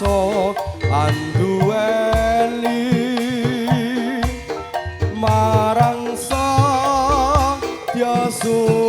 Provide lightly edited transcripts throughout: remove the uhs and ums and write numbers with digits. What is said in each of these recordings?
bisa anduweni marang Satya Sulasmi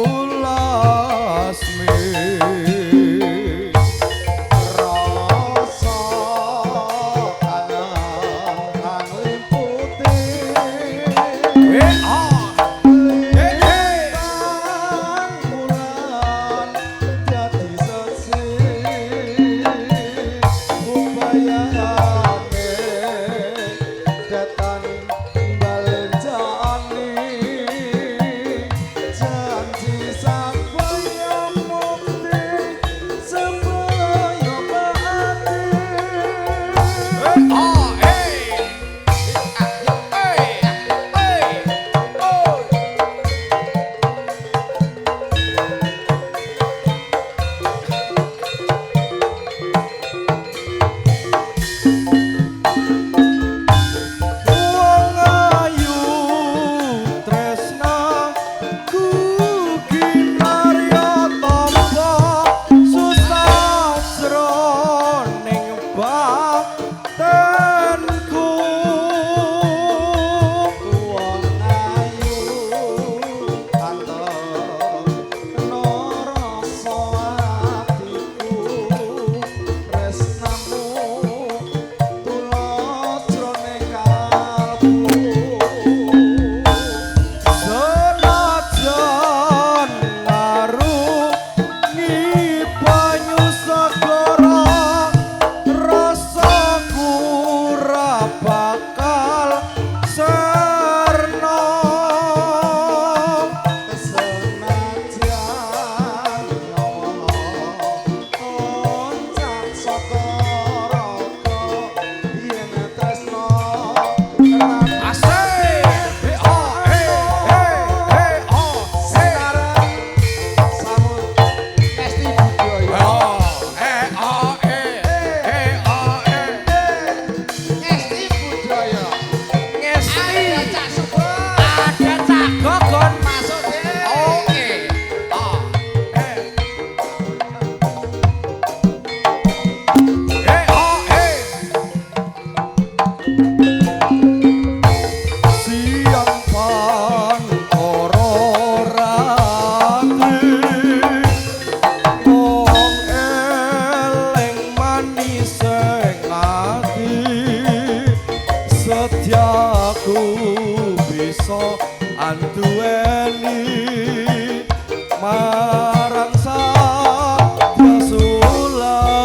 Setyaku bisa anduweni marang Satya Sulasmi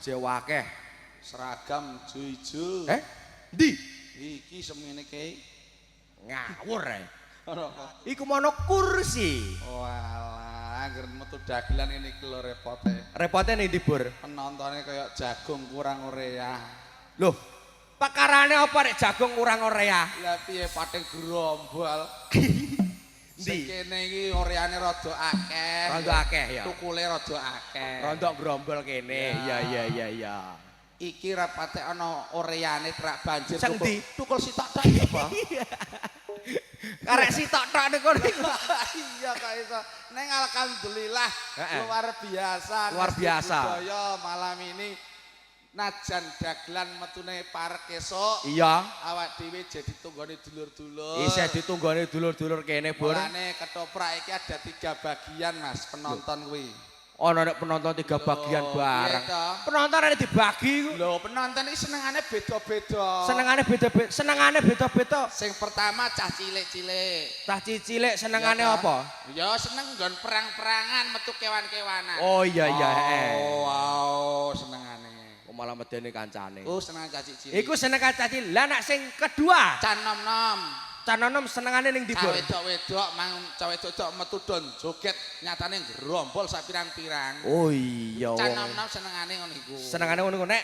Jawa akeh. Seragam ijo-ijo. Ndi? Iki semene kae. Ngawur ae. Ora apa. Iku mono kursi. Walah, anggere metu dagelan ini iki lho repote. Repote ning ndi, Bur? Penontonnya kayak jagung kurang urea. Loh, perkarane apa rek jagung kurang urea? Lah piye pating gerombol. Sing kene iki oreane rada akeh. Rada akeh ya. Tukule rada akeh. Rontok grombol kene. Iya. Iki rapate ana oreane terak banjir. Sing ndi? Tukul sitok tok ya, Pak. Karek sitok-tok niku. Iya kok iso. Neng alhamdulillah luar biasa. Luar biasa. Budaya malam ini najan dagelan metune parek esuk. Iya. Awak dhewe jadi tunggone dulur-dulur. Isih ditunggone dulur-dulur kene, Bur. Mulane ketoprak iki ada 3 bagian Mas penonton kuwi. Ana nek penonton 3 bagian bareng. Iya toh. Penonton ada dibagi ku. Lho penonton iki senengane beda-beda. Senengane beda-beda. Senengane beda-beda. Sing pertama cah cilik-cilik. Cah cilik senengane Iya, apa? Ya seneng nggon perang-perangan metu kewan-kewanan. Oh iya. Oh, wow, senengane. Kok malah medeni kancane. Oh, seneng cah cilik. Iku seneng cah cilik. Lah nek sing kedua, cah nom-nom. cah nonom senengane ning ndi, Cah Bur? wedok-wedok mang cah wedok metu don joget nyatane gerombol sak pirang-pirang. Oh iya. Cah nom-nom senengane ngono iku. Senengane ngono nek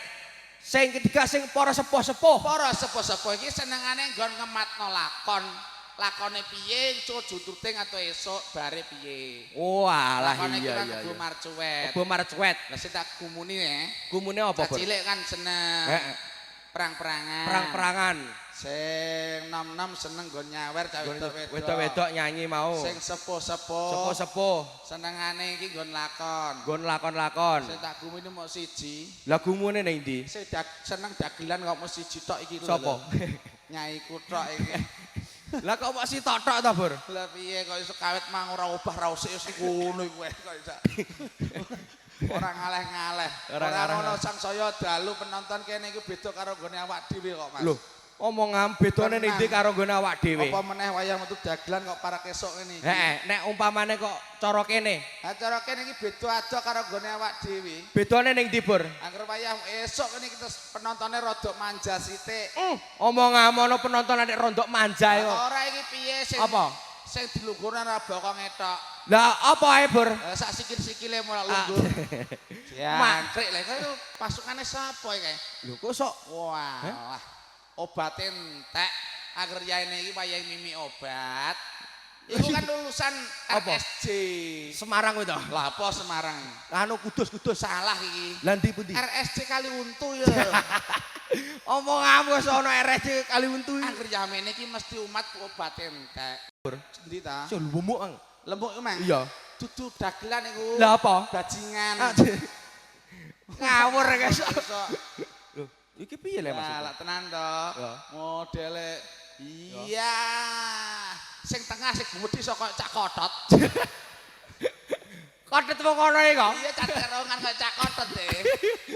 sing ketiga sing para sepuh-sepuh. Para sepuh-sepuh iki senengane nggon ngematno lakon. Lakone piye, cujutute atau esuk bare piye. Oh alah Lakone iya. Kebo Marcuet. Kebo Marcuet. Lah sing tak gumuni Gumune apa, Cah Bur? cilik kan seneng Heeh. perang-perangan. Perang-perangan. Sing nom-nom seneng nggon nyawer cah wedok-wedok. Wedok-wedok nyanyi mau. Sing sepuh-sepuh Sepuh-sepuh. senengane iki nggon lakon. Nggon lakon-lakon. Sing tak gumuni mok siji. Lah gumune ning ndi? Sing seneng dagelan kok mesti siji tok iki lho. Sopo? Nyai kuthok iki. Lah kok si tok-tok ta, Bur? Lah piye kok iso kawit mang ora obah raose wis ngono iku kok iso. Ora ngaleh-ngaleh. Ora ono sangsaya dalu penonton kene iku beda karo gone awak dhewe kok, Mas. Loh, omongam bedane ning ndi karo nggone awak dhewe? Apa meneh wayah metu dagelan kok para kesok ngene iki. Heeh, nek umpamane kok cara kene, Ha cara kene iki beda ado karo gone awak dhewe. bedane ning ndi, Bur? Angger wayah esuk kene kita penontonnya rodok manja sithik. Omongam ana penonton nek rondok manja kok. Ora iki piye sing Apa? sing dilungguran ora bokong etok. Lah apa ae, Bur? Sak sikil-sikile mulak lungguh. Ya, mantrik lha kok pasukane sapa iki? Lho kok sok Wah, obat entek. Agar yaene iki wayah mimi obat. Iku kan lulusan Apa? RSJ. Semarang kuwi to? Lah apa Semarang? Anu Kudus. Salah iki. Lah ndi pundi? RSJ Kaliuntu ya. Omonganmu wis ana RSC Kaliuntu iki. Angger yamene iki mesti umat obat entek. Bur. Endi ta? Yo lumuk ang. Lembuk emang? Iya. Dudu dagelan iku. Lah apa? Bajingan. Ngawur guys. Iso. Lho, iki piye le Lah maksudnya? lak tenan to. Ya. Modele iya. Sing tengah sing gumedhi saka cak kotot. Kodet wong kono iki kok. Iya cak terongan kaya cak kotot deh.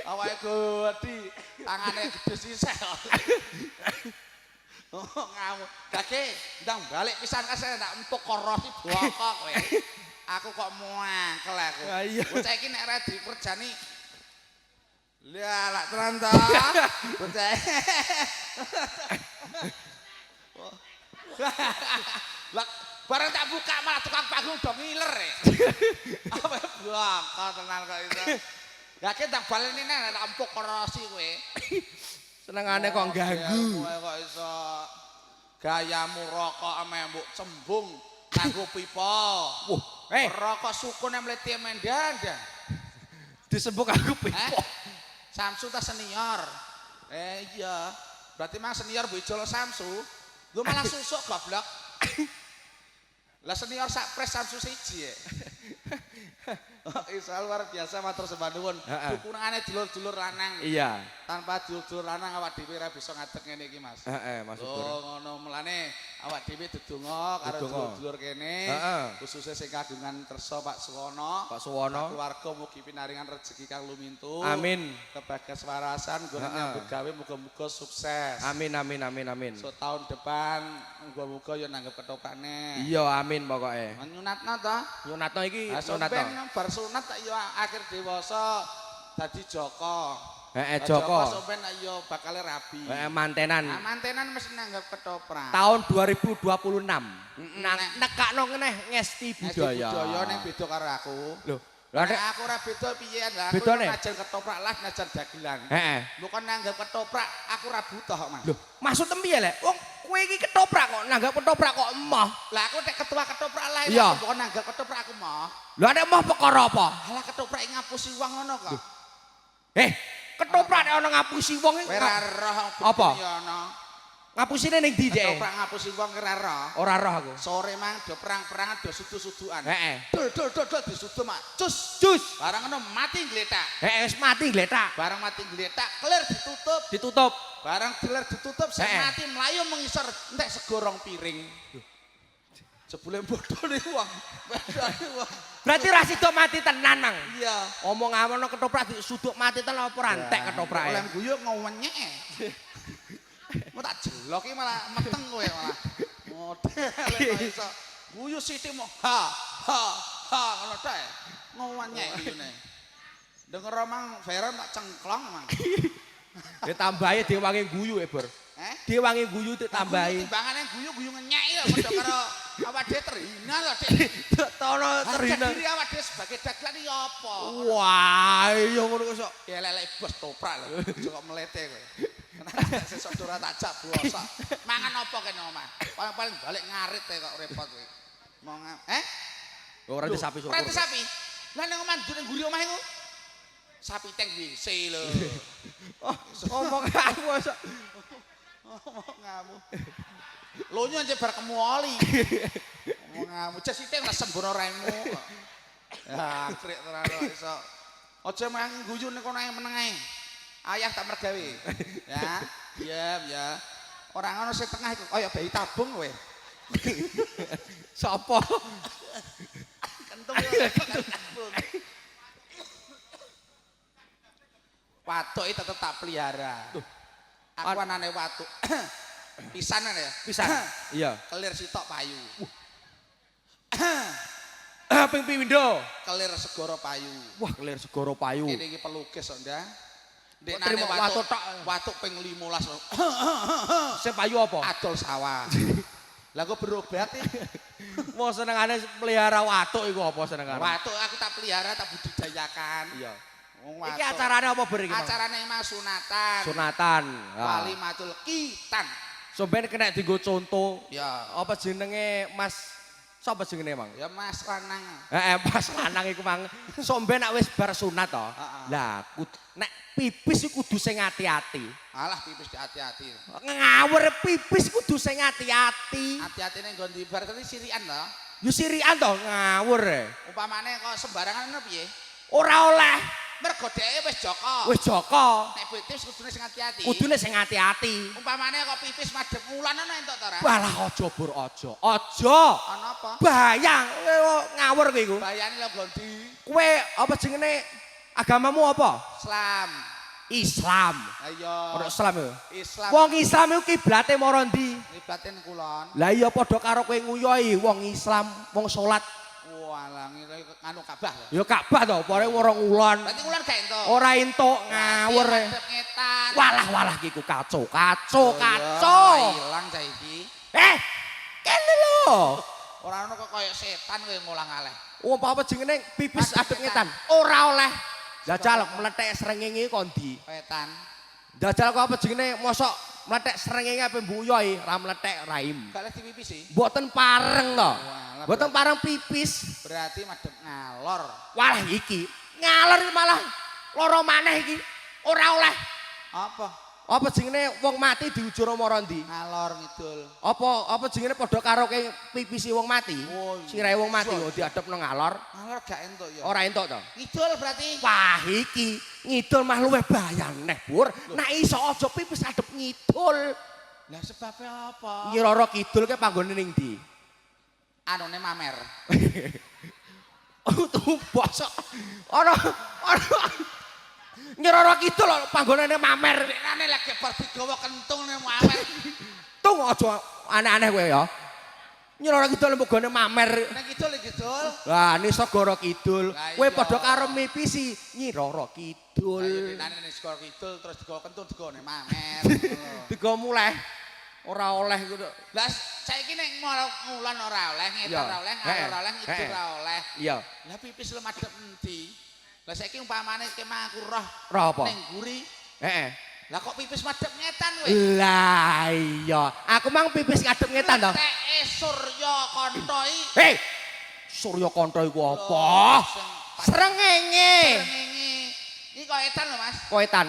Awake gedhi, tangane gede sisih. Oh, ngawur. Gage, ndang balik pisan kasih ndak empuk korosi bokok kowe. Aku kok muangkel aku. Ya iya. Bocah iki nek ora dikerjani lah lak tenan to. Bocah. Lah bareng tak buka malah tukang panggung do ngiler. Apa bokok tenan kok iso. Gage ndang baleni nek tak empuk korosi kowe. Senengane kok ganggu. Kowe kok iso gayamu rokok ame mbok cembung kanggo pipa. Wah, Rokok sukun mleti mendandang. disebut aku pipo. Samsu ta senior. Iya. Berarti mang senior bojolo Samsu. Lu malah susuk goblok. Lah senior sak pres Samsu siji ya. Iso luar biasa matur sembah nuwun. Dukunane dulur-dulur lanang. Iya. Tanpa dulur lanang awak dhewe ora bisa ngadeg ngene iki, Mas. Heeh, Mas Bur. Oh, ngono mulane awak dhewe dedonga karo dulur-dulur kene. Khususnya sing kagungan kersa Pak Suwono. Pak Suwono. Keluarga mugi pinaringan rezeki kang lumintu. Amin. Kebagas warasan gone nyambut gawe muga-muga sukses. Amin. So tahun depan muga-muga ya nanggep ketopakne. Iya, amin pokoke. Nyunatno to? Nyunatno iki Nah, sunatno. sampeyan bar sunat tak ya akhir dewasa dadi Joko. Joko. Sampeyan iya bakal rabi. Mantenan. Nah, mantenan mesti nanggap ketoprak. Tahun 2026. Nang Nekakno ngeneh ngesti budaya. budaya ning beda karo aku. Lho, lha nek Aku ora beda piye lah. Aku Bedane? najan ketoprak lah najan dagelan. heeh. Bukan nanggap ketoprak, aku ora butuh kok, Mas. Lho, maksud piye lek? Wong kowe iki ketoprak kok nanggap ketoprak kok emoh. Lah aku nek ketua ketoprak lah Iya. aku bukan nanggap ketoprak aku mah. Lho nek emoh perkara apa? Halah ketoprak ngapusi wong ngono kok. Ketoprak nek ana ngapusi wong Kowe ora roh Apa? ya ana. ngapusine ning ndi Cek? Ketoprak ngapusi wong ora roh. Ora roh aku. Sore mang do perang-perangan do sudu-suduan. Heeh. Dol disudu mak. Cus. Cus. Barang ngono mati gletak. Wis mati gletak. Barang mati gletak clear ditutup. Ditutup. Barang clear ditutup sing Heeh. mati mlayu mengisor entek segorong piring. Jebule bodho niku wong. Badane wong. Berarti ra sida mati tenan, Mang. Iya. Omong-omong ketoprak disuduk mati tenan apa ora entek ketoprak. Oleh guyu ngowenyek. Mau tak jelok iki malah meteng kowe malah. Model iso. Guyu sithik mau ha ngono ta. Ngowenyek guyune. Denger omong Veron tak cengklong mang. Ditambahi diwangi guyu Bor. Diwangi guyu ditambahi. Timbangane guyu ngenyek ya padha karo awak dhewe terhina lho, Dik. Tono terhina. Diri awak dhewe sebagai dagelan iki apa? Wah, iya ngono kok sok. Ya lelek bos toprak lho, aja kok melete kowe. Kenapa sesuk ora tak jak bosok. Mangan apa kene omah? Paling balik ngarit kok repot kowe. Mau Ora di sapi syukur. Ora di sapi. Lah ning omah ndure nguri omah iku. Sapi teng WC lho. Ngomong aku sok. Ngamu. Lonyo aja bar kemu oli. Ngomong ngamu jas sithik ora sembono raimu. Ya, krek tenan kok iso. Aja mang guyu nek kono ae meneng ae. Ayah tak mergawe. Ya, diam ya. Ora ngono sing tengah iku kaya bayi tabung kowe. Sopo? Kentung ya. Watuk iki tetep tak pelihara. Aku anane watuk. Pisanan ya? Pisan. Iya. Kelir sitok payu. Ping pindho. Kelir segara payu. Wah, kelir segara payu. Kene iki pelukis kok, Ndang. Ndek nane Terima watuk tok. watuk ping 15 lho. Sing payu apa? Adol sawah. Lah kok berobat iki. Mau senengane pelihara watuk iku apa senengane? Watuk aku tak pelihara tak budidayakan. Iya. Wong Iki watuk. acarane apa ber iki? Mang? Acarane emang sunatan. Sunatan. Walimatul Khitan. Sampeyan kena dienggo contoh. Ya, Apa jenenge Mas? Sapa jenenge, Mang? ya Mas Lanang. Pas lanang iku Mang. Sampeyan nek wis bar sunat to. Heeh. Lah, nek pipis iku kudu sing ati-ati. Alah pipis hati-hati. Ngawur pipis kudu sing ati-ati. Hati-hatine nggon di bar tadi sirian to. Yo sirikan to ngawur. Umpamane kok sembarangan ngono piye? Ora oleh. Mergo dheke wis Joko. Wis Joko. Nek pipis kudune sing hati-hati. Kudune sing ati-ati. Umpamane kok pipis madhep wulan ana entuk to ora? Walah aja Bur aja. Aja. Ana apa? Bayang kowe ngawur kowe iku. Bayane lho gondi. Kowe apa jenenge agamamu apa? Islam. Islam. Ayo. Ora Islam ya. Islam. Wong Islam iku kiblate marang ndi? Libatin kulon. Lah iya padha karo kowe nguyoi wong Islam, wong salat. Walah nganu Ka'bah. Ya Ka'bah to, pare ora ngulon. Berarti kulon gak entuk. Ora entuk ngawur. Madhep ngetan. Walah ki ku kacau, kacau, Oh, iya, kacau. Ilang saiki. Kene lho. Ora ono kok kaya setan kowe ngulang aleh. Wong apa jenenge pipis Madhep adep ngetan. ngetan. Ora oleh. Jajal mlethek srengenge kok ndi? Wetan. Jajal kok apa jenenge mosok mlethek srengenge ape mbuyoi, ra mlethek raim. Gak leh dipipisi. Mboten pareng to. Walah, Mboten pareng pipis. berarti madhep ngalor. Walah iki ngalor malah loro maneh iki. Ora oleh. Apa? Apa jenenge wong mati diujur marang ndi? Ngalor ngidul. Apa jenenge padha karo ke pipisi wong mati? Oh, iya. Sirahe wong mati kok diadep nang ngalor. Ngalor gak entuk ya. Ora entuk to. Ngidul berarti. Wah iki ngidul mah luwih bayan neh, Bur. Nek iso aja pipis adep ngidul. Lah sebabnya apa? Nyi Roro Kidul ke panggone ning ndi? Anune mamer. Tuh bosok. Ana Nyi Roro Kidul panggonane mamer. Nekane lagi bar digawa kentung ning mamer. Tung aja aneh-aneh kowe ya. Nyi Roro Kidul mbogone mamer. Nek ngidul iki Kidul. Lah ini Segara Kidul. Lah Kowe iya. padha karo mimisi Nyi Roro Kidul. Ayo nane ning Segara Kidul terus digawa kentut digawa ning Mamet. Tiga mulai ora oleh ngono. Lah saiki nek ngulon ora oleh, ngeter Iya. ora oleh, ngalor ora oleh, Heeh. ngidul ora oleh. Iya. Lah pipis lu madhep endi? Lah saiki umpamane kemah aku roh Roh apa? ning guri. Heeh. Lah kok pipis madhep ngetan kowe? Lah iya, aku mang pipis ngadep ngetan to. Teke Surya Kanta iki. Hei. Surya Kanta iku apa? Srengenge. Iki kok etan lho, Mas. Koetan.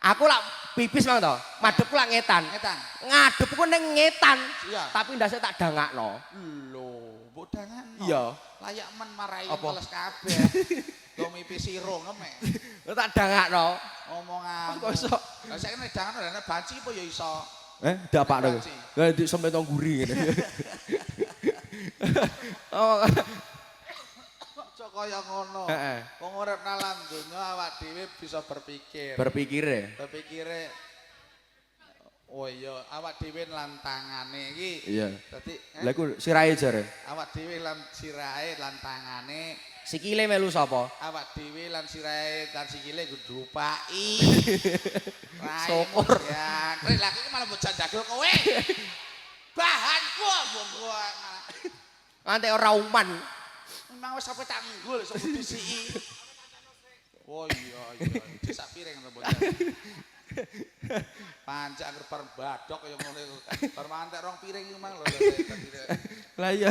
Aku lak pipis mang to, madhepku lak ngetan. Ngetan. Ngadepku ning ngetan. Iya. Tapi ndase tak dangakno. Lho, mbok dangan. Iya. Layak men marai Apa? teles kabeh. Lo mipis irung emek. Tak dangakno. Omongan. Kok iso? Lah saiki nek dangan ana banci apa ya iso. Dapakno. Banci. Lah di sempet nang guri ngene. Oh, Aja kaya ngono. Heeh. Wong urip nalan donya awak dhewe bisa berpikir. berpikir ya. Berpikire oh iya, awak dhewe lan tangane iki. Iya. Dadi Lah iku sirahe jare. awak dhewe lan sirahe lan tangane, Sikile melu sapa? awak dhewe lan sirahe lan sikile gedupaki. Syukur. Ya, kowe lha iki malah bocah jagel kowe. Bahanku mbok kowe. Nganti ora uman. Memang wis sampe tak nggul sok disiki. Oh iya, sak piring to bocah. Pancak anggere bar badok kaya ngono iku. Bar mantek rong piring iku mang lho dadi. Lah iya.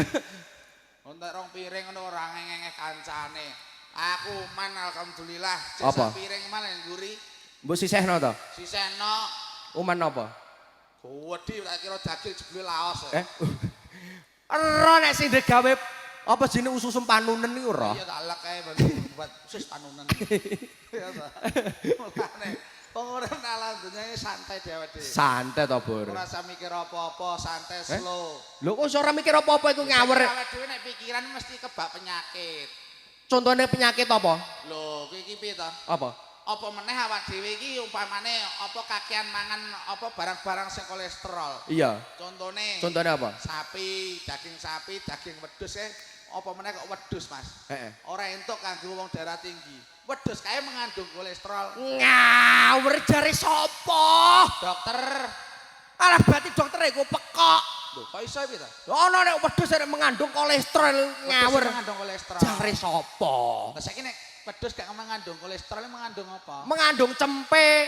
Entek rong piring ngono ora ngenge kancane. Aku man alhamdulillah Apa? sak piring man yang guri. Mbok sisehno to? Siseno Uman apa? wedi tak kira daging jebule laos. Ora nek sing gawe apa jenenge ususum panunen iku ora. Iya tak lek ae buat sus panunen. Iya ta. Mulane wong urip nalan dunyane santai dhewe dhewe. Santai to, Bur. Ora usah mikir apa-apa, santai slow. Lho kok iso ora mikir apa-apa iku ngawur. Awake dhewe nek pikiran mesti kebak penyakit. Contohnya penyakit apa? Lho, kowe iki piye to? Apa? Apa meneh awak dhewe iki umpamane apa kakean mangan apa barang-barang sing kolesterol. Iya. Contohnya apa? sapi, daging wedhus apa meneh kok wedhus, Mas. Heeh. Ora entuk kanggo wong darah tinggi. Wedhus kae mengandung kolesterol. Ngawur jare sapa? Dokter, Alah berarti dokter iku pekok. lho kok iso piye to? Ono nek wedhus nek mengandung kolesterol ngawur. Wedhus mengandung kolesterol. Jare sapa? Lah saiki nek wedhus gak mengandung kolesterol mengandung apa? Mengandung cempe.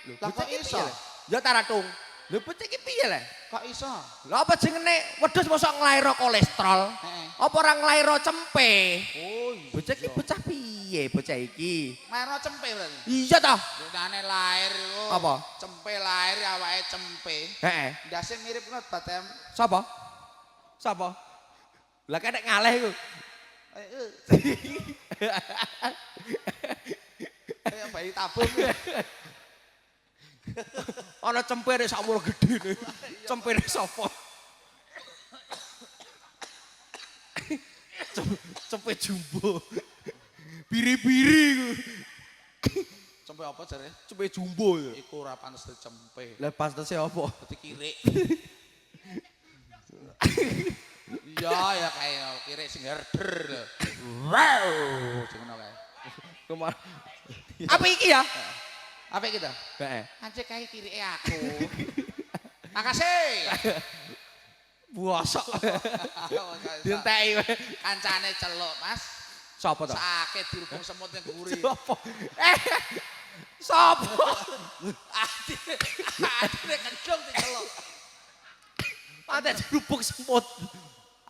Lho, Lah bocah kok iki iso? piye, Le? Ya taratung. Lho bocah iki piye, Le? Kok iso? Lah apa jenenge wedhus mosok nglairo kolesterol? Heeh. Apa ora nglairo cempe? Oh iya. Bocah iki bocah piye bocah iki? Mairo cempe berarti. Iya toh? Dinane lahir iku. Apa? Cempe lahir awake cempe. Heeh. Ndase mirip banget batem. Sapa? Sapa? Lah kene ngaleh iku. Kayak bayi tabung. Ana cempe nek sakmono gedene. Cempene sapa? Cempe jumbo. Biri-biri iku. Cempe apa jare? Cempe jumbo ya. Iku ora pantes cempe. Lah pastese apa? Dadi kirik. Iya ya kayak kirik sing herder lho. Wow. Sing ngono kae. Kemar. Apa iki ya? Apa iki to? Heeh. Anjir kae kirike aku. Makasih. Buasok. Dinteki kowe. Kancane celuk, Mas. Sapa to? Sakit dirubung semut yang gurih. Sapa? Sapa? Adine kentung diceluk. Ate dirubuk semut.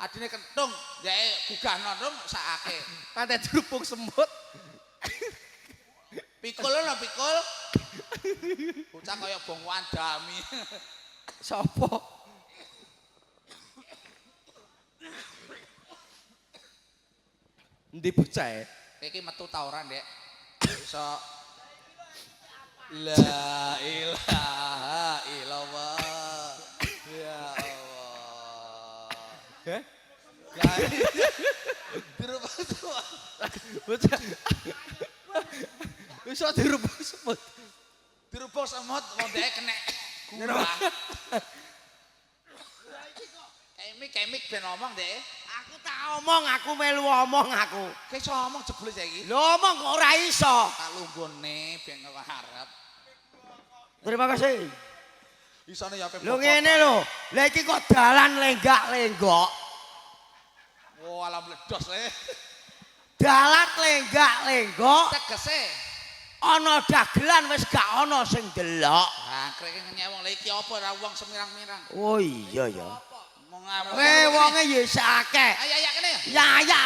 Adine kentung, dhek gugah nondong sakake. Ate dirubuk semut. Pikul lho pikul. Bocah kaya bong wandami. Sapa? Endi bocah e? Iki metu ta ora, Ndek? Iso La ilaha illallah. Ya Allah. Heh? Dirubah semua. Bocah. Iso dirubuk semut. Dirubah semut wong dhek kena gurah. Kemik ben ngomong, Dek. Aku tak omong, aku melu omong aku. Ki iso ngomong jebule saiki. Lho omong kok ora iso. Tak lunggone ben kok harap. Terima kasih. Isone ya pe. Lho ngene lho. Lah iki kok dalan lenggak-lenggok. Oh, alam ledos le. Dalan lenggak-lenggok. Tegese. Ana dagelan wis gak ana sing delok. Ah, krek ngenyek wong lha iki apa ora wong semirang-mirang. Oh iya ya. Mau ngawur. Wonge ya akeh. Ayo ya kene. Ya ya.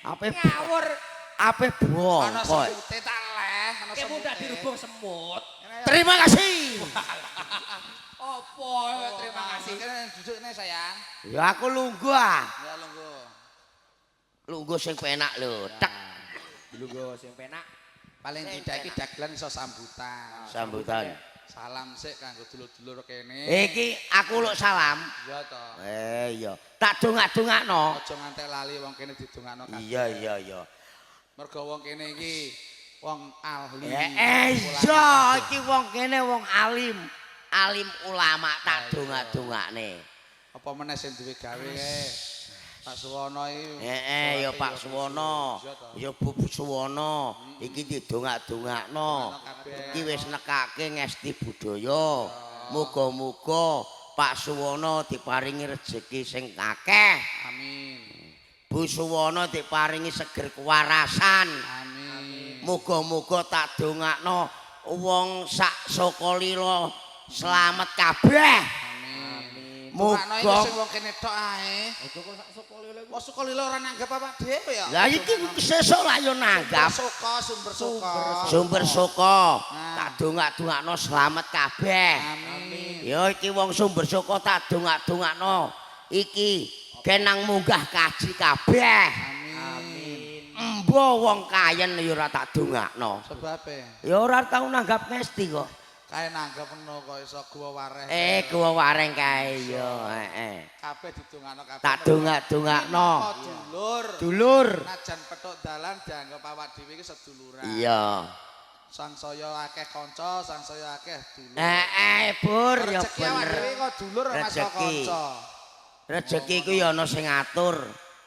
Ape ngawur, ape Ana bongko. semute tak leh, ana Kamu semute. udah dirubung semut. Terima kasih. Apa? Terima kasih. Kene duduk ini sayang. Ya aku lungguh ah. Ya lungguh. Lungguh sing penak lho. Tek Lungguh sing penak. Paling tidak iki dagelan iso sambutan. sambutan. Salam sik kanggo dulur-dulur kene. Iki aku luk salam. Iya to. Iya. Tak dongak-dongakno. Aja ngantek lali wong kene didongakno kabeh. Iya. Mergo wong kene iki wong ahli. Iya, iki wong kene wong alim. Alim ulama tak dongak-dongakne. Apa meneh sing duwe gawe Pak Suwono iki. Ya Pak Suwono, ya Bu Suwono, iki didongak-dongakno. Iki wis nekake ngesti budaya. Muga-muga Pak Suwono diparingi rejeki sing akeh. Amin. Bu Suwono diparingi seger kewarasan. Amin. Muga-muga tak dongakno wong sak Sokolilo slamet kabeh. Muga Muga sing wong kene tok ae. Wong Sukolilo ora nanggap apa dhewe ya. lah iki sesuk lah yo nanggap. Sumber suka. Sumber suka tak dongak-dongakno slamet kabeh. Amin. Ya iki wong sumber suka tak dongak-dongakno iki kenang munggah kaji kabeh. Amin. Embo wong kayen ya ora tak dongakno. Sebabe Ya ora tau nanggap ngesti kok. kae nanggap eno kok iso guwa wareh. Guwa wareng kae ya, Kabeh didongakno kabeh. tak dongak-dongakno. Dulur. Dulur. Najan petuk dalan dianggap awak dhewe iki seduluran. Iya. Sangsaya akeh kanca, sangsaya akeh dulur. Bur ya Rezeki awak bener. dhewe kok dulur ora masuk Rezeki. kanca. Rezeki ku ya ana sing ngatur.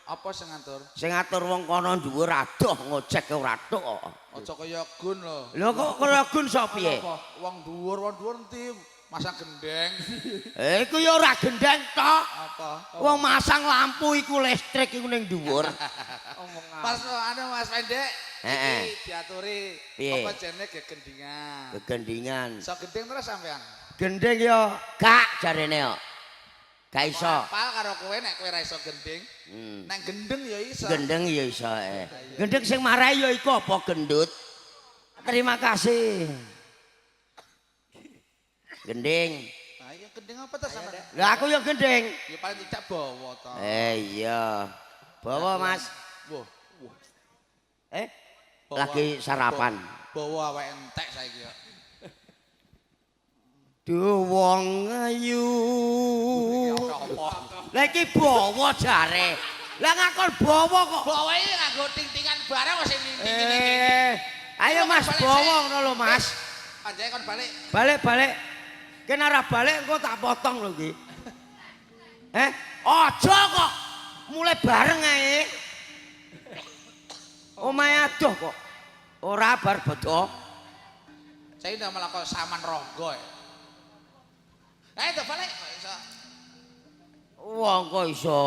Apa sing ngatur? Sing ngatur wong kono dhuwur adoh ngojek ora tok kok. Aja kaya gun lho. Lho kok kaya gun sapa piye? Wong dhuwur endi masang gendeng. Iku ya ora gendeng tok. Apa? Wong masang lampu iku listrik iku ning dhuwur. Pas Mas Pendek Heeh. iki diaturi Piye? apa jenenge gegendingan. Gegendingan. Iso gending terus sampean. Gendeng ya gak jarene kok. Gak iso. Apal karo kowe nek kowe ora iso gending. Nek gendeng ya iso. Gendeng ya iso. Gendeng sing marahi ya iku apa gendut. Terima kasih. Gending. Nah, iya gending apa to sampean? Lah aku ya gending. Ya paling tidak bawa to. Iya. Bawa Mas. Wah, bawa- Lagi sarapan. Bawa awake entek saiki ya. Duh wong ayu. Lah iki bawa jare. Lah ngakon bawa kok. Bawa iki nganggo ting-tingan bareng wis ting-ting. Ayo Mas bawa ngono lho Mas. Panjake kon balik. Balik. Ken arah balik engko tak potong lho iki. Aja kok. Mulai bareng ae. Omahe adoh kok. Ora bar bedo. Saya udah malah kok saman rogo ya. Nah itu balik kok iso. Wong kok iso.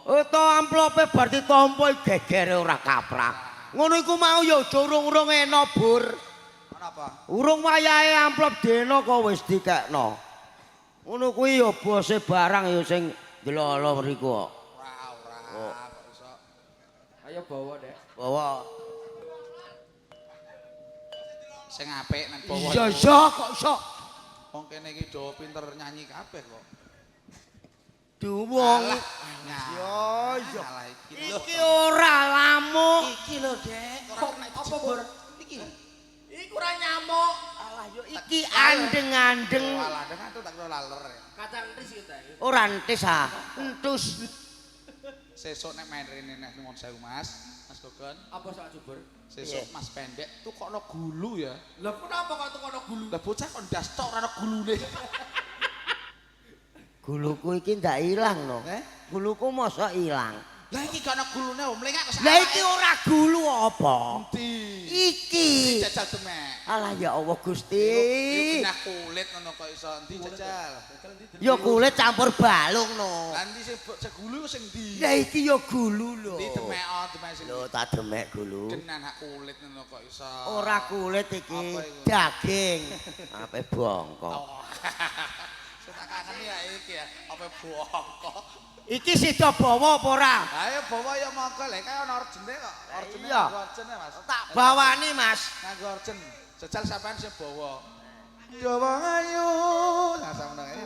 To amplope bar ditampa gegere ora kaprak. Ngono iku mau ya durung-urung ena Bur. Kenapa? Urung wayahe amplop deno kok wis dikekno. Ngono kuwi ya bose barang ya sing delok mriku kok. Ora kok iso. Ayo bawa deh. Bawa. Sing apik nang bawa. Iya kok iso. Wong kene iki do pinter nyanyi kabeh kok. Duwong. Ya iya. Alah iki lho. Iki ora lamuk. Iki lho, Dek. Apa Bur? Iki. Iku ora nyamuk. Alah yo iki andeng-andeng. Walah, dengan itu tak kira laler. Kacang ris gitu ta. Ora entis ah. Entus. Sesuk nek main rene nek nuwun sewu Mas. Mas Gogon. Apa sak jubur? Sesuk Mas Pendek tuh kok ono gulu ya. Lah kenapa kok tukono gulu? Lah bocah kok ndas tok ora ono gulune. Guluku iki ndak ilang no. Eh? Guluku mosok ilang. Lah iki gak ana gulune om, lengak kok. Lah iki ora gulu apa? Endi? Iki. Jajal demek. Alah ya Allah Gusti. Iki kena kulit ngono kok iso endi jajal. Ya kulit campur balung no. Lah endi sing gulu sing ndi? Ya iki ya gulu lho. Endi demek demek sing. Lho tak demek gulu. Kenan hak kulit ngono kok iso. Ora kulit iki, Apa iku? daging. Ape bongkok. Oh. Saya tak kangen ya iki ya, apa bongkok. Iki sida bawa apa ora? Ayo bawa ya monggo lek kae ana orjene kok. Orjene Iya. nganggo orjene Mas. Tak bawani Mas. Nganggo orjen. Jajal sampean sing bawa. Dawa ayu. Nah sampeyan ae.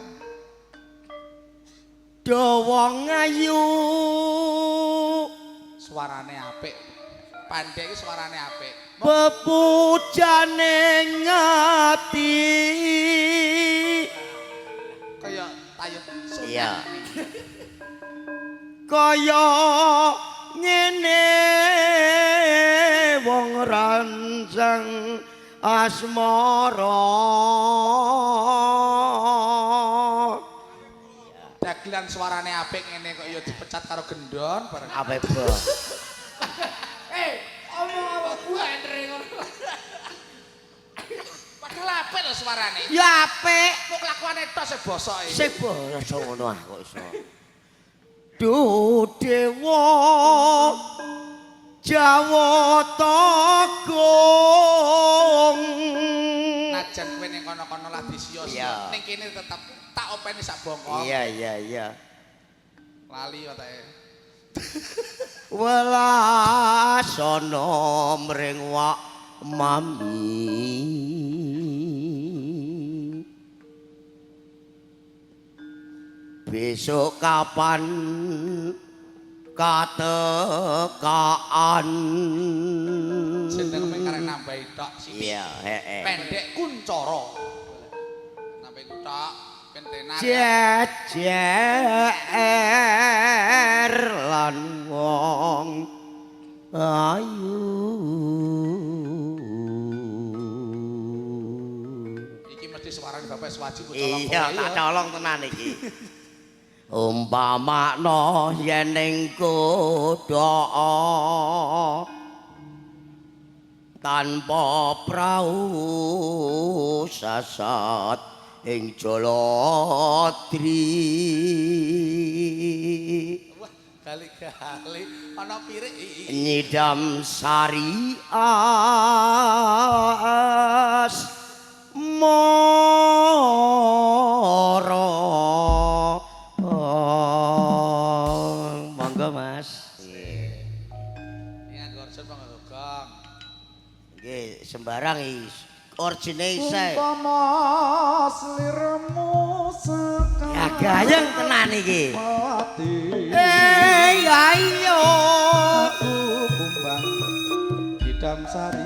Dawa ngayu. Suarane apik. Pandhe iki suarane apik. Bepujane ngati. Kaya tayub sunah. Iya. Kaya ngene wong rancang asmara. Dagelan suarane apik ngene kok ya dipecat karo gendon bareng. Ape bos? Omong apa gua entre ngono. Padahal apik lho suarane. Ya apik. Kok kelakuane tok sing bosoke. Sing basa ngono ah kok iso. Dewa Jawa Togong. Najan kowe ning kono-kono lah disia-sia. Iya. Ning kene tetep tak openi sak bongkok. Iya. Lali otake. Welasana mring wak mami. Besok kapan katekaan? Jeneng mung karek nambahi tok sithik. Iya, heeh. Pendek kuncara. Nambahi tok pentenan. Jejer lan wong ayu. Iki mesti suarane Bapak Swaji ku Iya, tak colong tenan iki. Umpamakna yen ning kutha tanpa prau sasat ing Jaladri. Wah, kali-kali ana pirik Nyidam sari as moro. Monggo Mas. Iya, gorsen Bang Gong. Nggih, sembarang origine isih. Umpama sliramu sekali Ya gayeng tenan iki. mati Ayo. aku kumbang Kidam Sari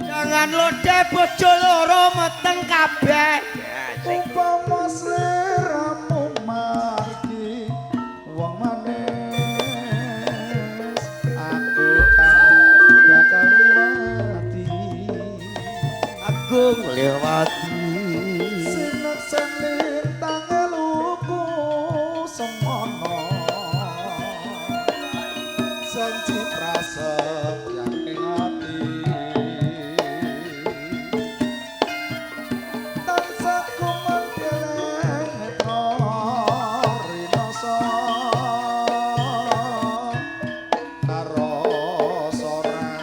Jangan lodhe bojo loro meteng kabeh. umpama sliramu margi wong manis aku kan bakal liwati Agung lewati. sinek sen lintang luku semono janji prasetyang ing ati tansah kumendeleng rinoso karo sorang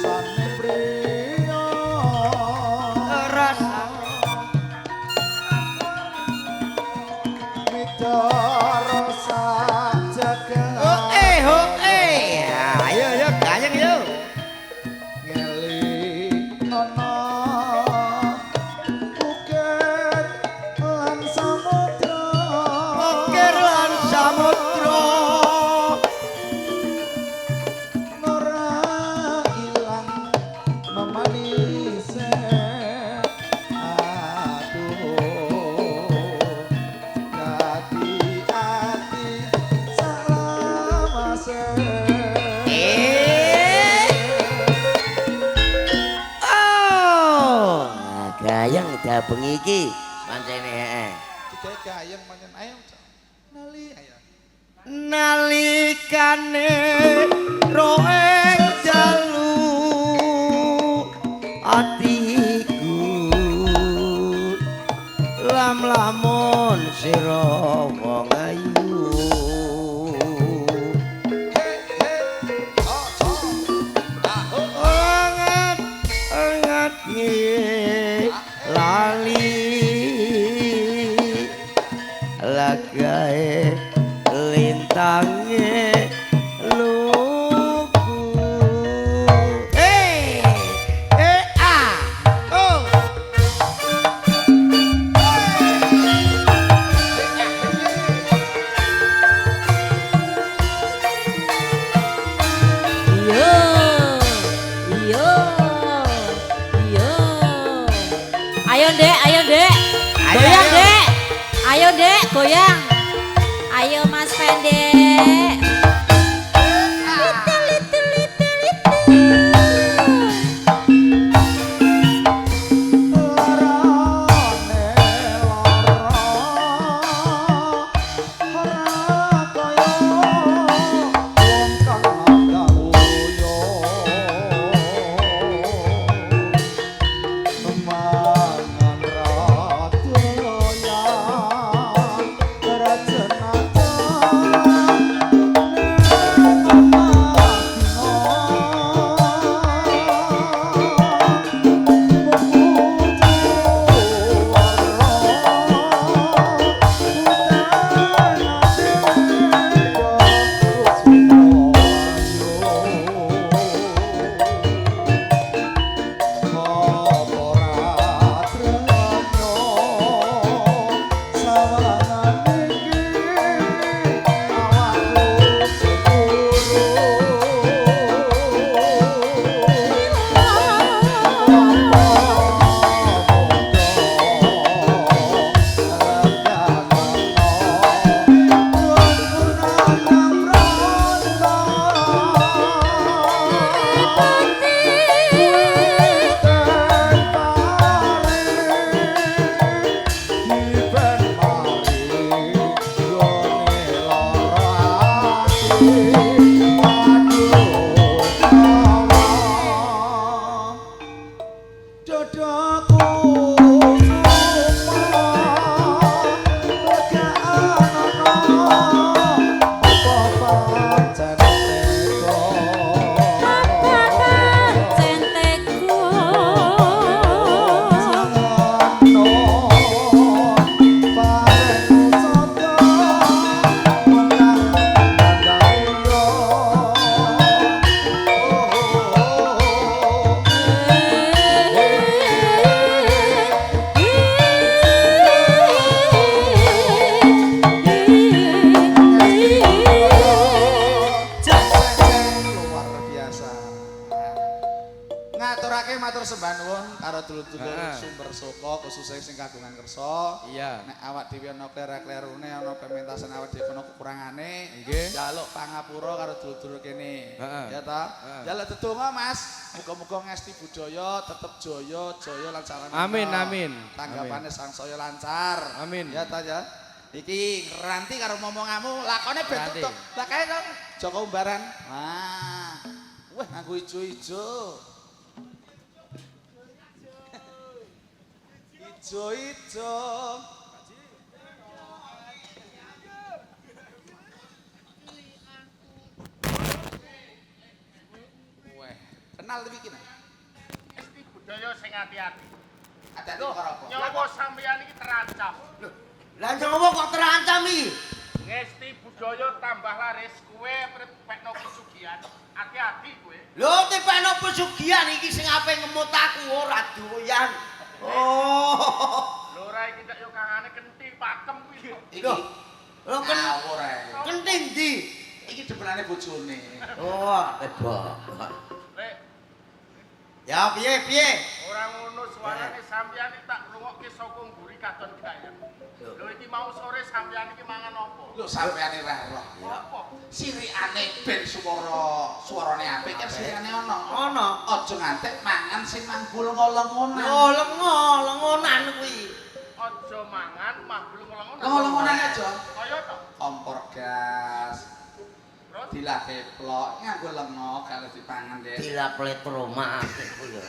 sane priya Rasa Midoro sajagat Ayo gayeng yo. ngelinono ukir lan samudra Ukir lan samudra. ora ilang memanise aduh dadi ati salamase Gayeng dabeng iki pancene heeh. Digawe gayeng pancen ayo. Nali ayo. nalikane roeng jalu atiku lam-lamun sira wong ayu angat lali lagae lintange lugu oh Yo, yo, yo. Ayo Dek, goyang Dek. Ayo Dek, goyang. Ayo Mas Pendek. matur sembah nuwun karo dulur-dulur sumber soko khususnya sing kagungan kersa. Iya. Nek awak dhewe ana klere-klerune ana pementasan awak dhewe ana kekurangane, nggih. njaluk pangapura karo dulur-dulur kene. Heeh. Ya ta? Njaluk dedonga Mas, muga-muga ngesti budaya tetep jaya lan sarana. Amin amin. Tanggapane sangsaya lancar. Amin. Ya ta ya. Iki ranti karo momongamu lakone ben tutuk. Lah kae kok Joko Umbaran. Wah. Wah nganggo ijo-ijo. Ijo-ijo. Weh, kenal tapi iki nah. Esti budaya sing ati-ati. Hati-hati karo apa? Nyawa sampeyan iki terancam. Lah nyawa kok terancam iki? Ngesti budaya tambah laris kowe prepekno pesugihan. Hati-hati kowe. Lho tipekno pesugihan iki sing ape ngemut aku ora doyan. Oh. Lho ora iki tak yo kangane kenti pakem kuwi. Iki Lho ngawur ae. kenti ndi? Iki depenane bojone. Oh, bebok. Lek Ya piye? ora ngono suarane sampeyan iki tak rungokke saka mburi kadon kita ya. Lho iki mau sore sampeyan iki mangan apa? Lho sampeane ra roh. Apa? Sirikane ben suarane apik kan sirikane ana. Ana. Aja ngantek mangan sing manggul ngolengonan. Oh, lengonan kuwi. Aja mangan mahbul ngelongon. Lengonan aja. Kaya to? Dek. dilaplet Roma aku ya.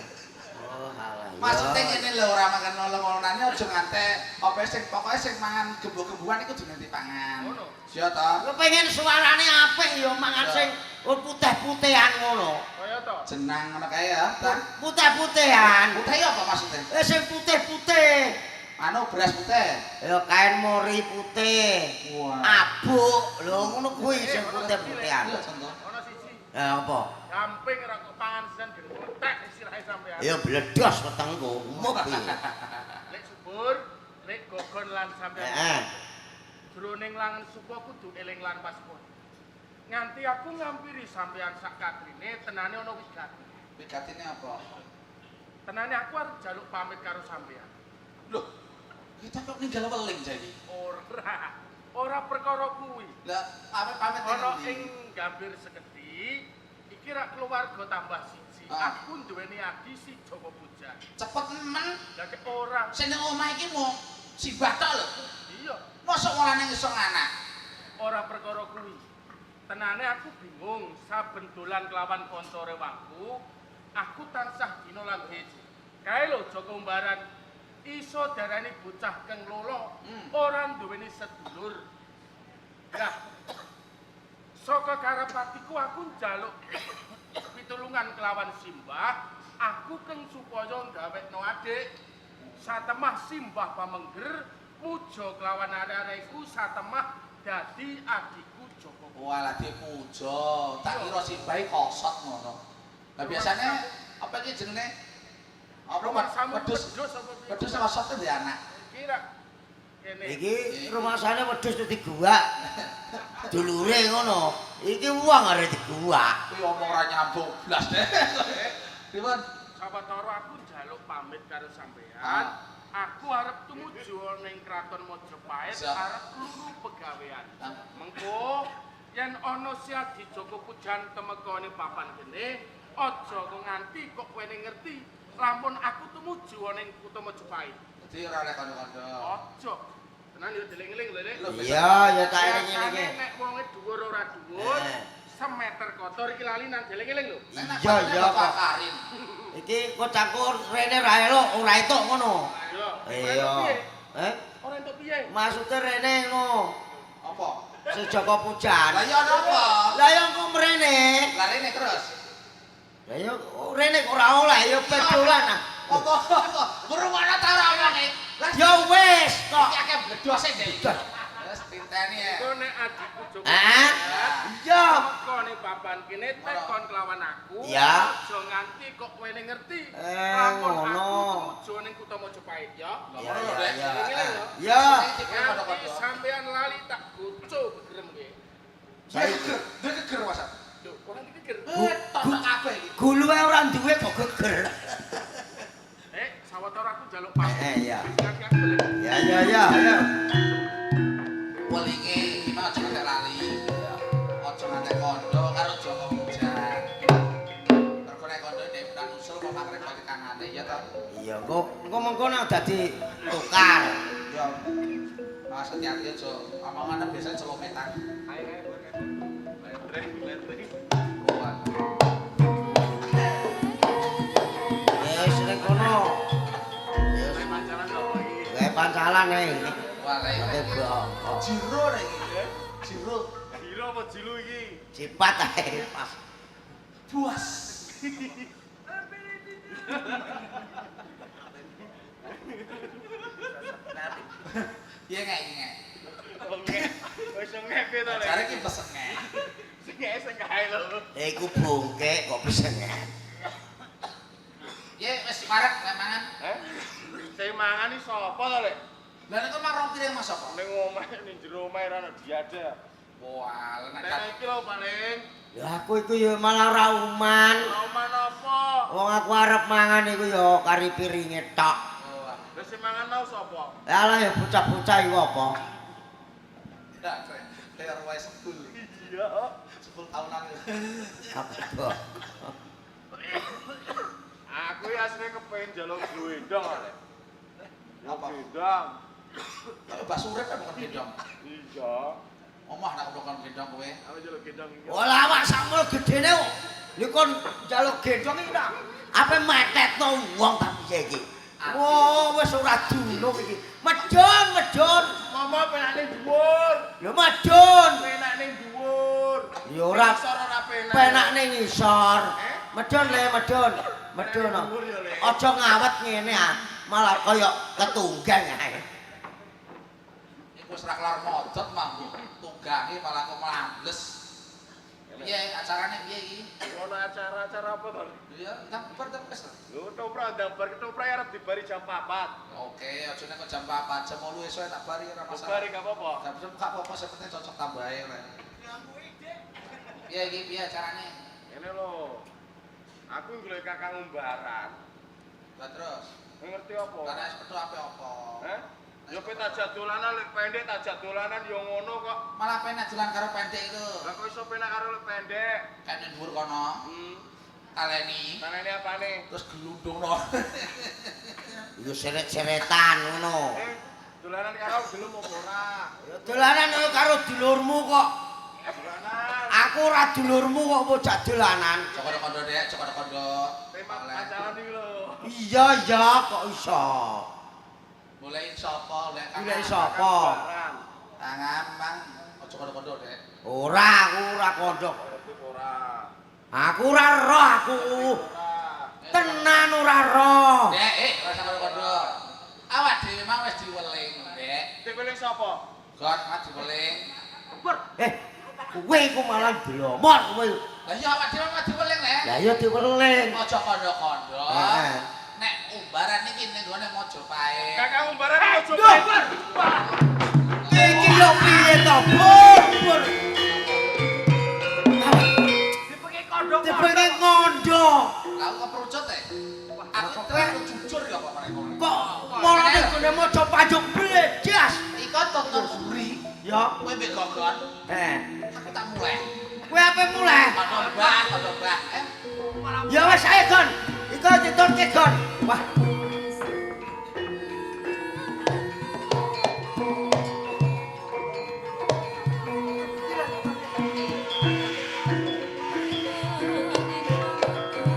Oh, halah. Maksudnya ngene lho ora mangan nolong-nolongane aja ngante apa sing pokoke sing mangan gembo-gembuan iku kudu nganti pangan. Ngono. Iya to? Kepengin suarane apik ya mangan sing putih-putihan ngono. Kaya to. Jenang ngono kae ya. Ta. Putih-putihan. Putih apa maksudnya? Sing putih-putih. Anu beras putih. Ya kain mori putih. Wah. Abuk. Lho ngono kuwi sing putih-putihan. Iya contoh. Ono siji. Ya apa? Gamping ora kok pangan sisan gentek istilahnya sampean. Ya bledos wetengku. Mobil. Lek subur, lek gogon lan sampean. Heeh. Jroning langan supo kudu eling lan paspor. Nganti aku ngampiri sampean sak katrine tenane ana wigat. Wigatine apa? Tenane aku arep jaluk pamit karo sampean. Loh, kita kok ninggal weling jadi. Ora perkara kuwi. Lah, pamit Ana nang ndi? ing Gambir Seketi, iki rak keluarga tambah siji. Ah. Aku duweni adi si Joko Pujan. Cepet men. Lah cek ora. Sing nang omah iki mau si batok lho. Iya, Mosok mulane iso nganak. ora perkara kuwi. Tenane aku bingung, saben dolan kelawan kanca rewangku, aku tansah dina lan heji. Kae lho Joko Mbaran iso darani bocah keng lolo, ora duweni sedulur. Lah, saka karepatiku aku njaluk pitulungan kelawan Simbah, aku keng supaya gawekno adik. Satemah Simbah pamengger muja kelawan arek-arekku satemah dadi adikku Joko. Walah dipuja, tak kira si bayi kosot ngono. Lah biasane apa iki jenenge? Apa wedhus? Wedhus kosot itu anak. Kira kene. Iki rumasane wedhus dadi gua. Dulure ngono. Iki wong arep digua. Kuwi omong ora nyambung blas deh. Pripun? Sawetara aku njaluk pamit karo sampean. Ah. Aku arep tumuju ning Kraton Majapahit Siap. arep luru pegawean. Ah. Mengko yen ana Siadi Joko Pujan temeka ning papan kene, aja kok nganti kok kowe ngerti lamun aku tumuju ning kutha Majapahit. Dadi ora oleh kanca-kanca. Aja. Tenan yo deling-eling lho, Nek. Iya, ya tak eling Biasane iki. nek wonge dhuwur ora dhuwur, Eh. semeter kotor iki lali nang deling-eling lho. Iya, iya kok. Karin. Iki kocakku rene ra elok, ora entuk ngono. Yo. Iya. Eh? Ora entuk piye? Maksude rene ngono. Apa? Si Joko Pujan. Lah ya napa? Lah yo engko mrene. Lah rene terus. Lah yo rene kok ora oleh yo pedolan ah. Apa? Ngrungokno ta ora omongke? Lah Yo wis kok. iki akeh bledose deh. Dah. Wis tinteni ya. Kok nek adikku Joko Ah? Iya. Kok ning papan kene tekon kelawan aku. Iya. Aja nganti kok kowe ngerti. Eh, Lamun ngono. aku tumuju ning kutha Majapahit ya. Iya, Ngono, iya, Dek. iya. Deling-eling lho. Iya. Nganti sampean lali tak goco begrem nggih. Saya geger, dia geger masa. Lho, ora dikeger. Tok kabeh iki. Guluwe ora duwe kok geger. Sawetara aku njaluk pamit. Iya. Kaki aku boleh. Ya ya ya ya. Welinge iki mah aja ngantek lali. Aja ngantek kondo karo Joko Pujan. Mergo nek kondo nek udan usul kok mak repoti kangane ya ta. Iya kok mengko nak dadi tukar. Ya. Mas hati-hati aja. Omongane biasanya Jawa Metan. Ayo. Lendreng. Wah. Wis ning kono. Wis Pancalan apa iki? gawe pancalan ae. Wah, lha Ate iki. bok. Jiro nek iki. Jiro. Gila apa jilu iki? Cipat ae pas. Buas. Iya nggak ini nggak. Oke. Wis ngeke to lek. Cari kita pesen nggak. Sing ngeke sing kae lho. Iku bongkek kok bisa nget. Iya wes marek nggak mangan. Sing mangan iki sapa to lek? Lah nek kok marang piring mas apa? Ning omah ning jero omah ora ana diada. Wah, nek Nek iki lho paling Ya aku iku ya malah ora uman. oman apa? Wong aku arep mangan iku ya kari piringe tok. Wah, Wis sing mangan mau sapa? Alah ya bocah-bocah iku apa? tidak keren. Kayak ruwai sepul. Iya. 10 tahunan. Apa? Aku ya asline kepengin njaluk glendong lek. Apa? Glendong. Kalau bahasa urip kan bukan gendong. Iya. Omah nak bukan gendong kowe. Aku njaluk gendong iki. Wala awak sakmono gedene kok. Lha kon njaluk gendong iki ta. Ape metetno wong ta piye iki? Wah, wis ora dunung iki. Medun, medun. Mama penake dhuwur. Ya medun. Penake dhuwur. Ya ora Ngisor ora penak. penakne ngisor. Medun le, medun. Medun. Dhuwur ya, Le. Aja ngawet ngene ah. Malah kaya ketunggang ae. Iku wis ra kelar modot mang. Tunggange malah kok mlambles. Piye acarane piye iki? Ono acara-acara apa to? Iya, gambar ta wis. Lho toprak ndambar ketoprak arep dibari jam 4. Oke, aja nek jam 4 jam 8 esuk tak bari ora masalah. Bari gak apa-apa. Gak apa-apa, sepenting cocok tambahe rek. Piye iki piye acarane? Ini lho. Aku golek kakang umbaran. Lah terus, Ngerti apa? karena es petu ape apa? Heh? Ya kowe tajak dolanan lek pendek tajak dolanan ya ngono kok. Malah penak dolan karo pendek itu. Lah kok iso penak karo lek pendek? Kan ning dhuwur kono. Taleni. Tanene apane? Terus gelundungno. Iku seret-seretan ngono. Dolanan karo gelem apa ora? Ya dolanan kaya karo dulurmu kok. Dolanan. Aku ora dulurmu kok bocah dolanan. Cokodo kondo dek, cokodo kondo. Tema pacaran iki lho. Iya, iya kok iso. Mulai sapa lek Golek sapa? Umbaran. Tangan mang aja kondo-kondo dek. Ora, aku ora kondok. Ora. Aku ora roh aku. Tenan ora roh. Dek, ora usah kondo-kondo. Awak dhewe mang wis diweling, dek. Dipilih sapa? Gon mas diweling. Kowe iku malah blomor kowe. Lah iya awak dhewe mang diweling, Lek. Lah ya diweling. Aja kondo-kondo. Heeh. Nek umbaran iki ning gone Mojopahit. Kakang umbaran ojo Duh. pinter. Iki lho piye to, Bur? Dipengke kondo. Dipengke ngondo. Lah kok perucut e? Aku terlalu jujur ya kok mereka. Kok mulane gone maca pajuk bledas. Iko tonton guri. Ya, Kowe mbek gogon. Aku tak mulai. kowe ape mulai? Kondo mbah. Ya wis ae, Gon. Iku diturke, Gon. Wah,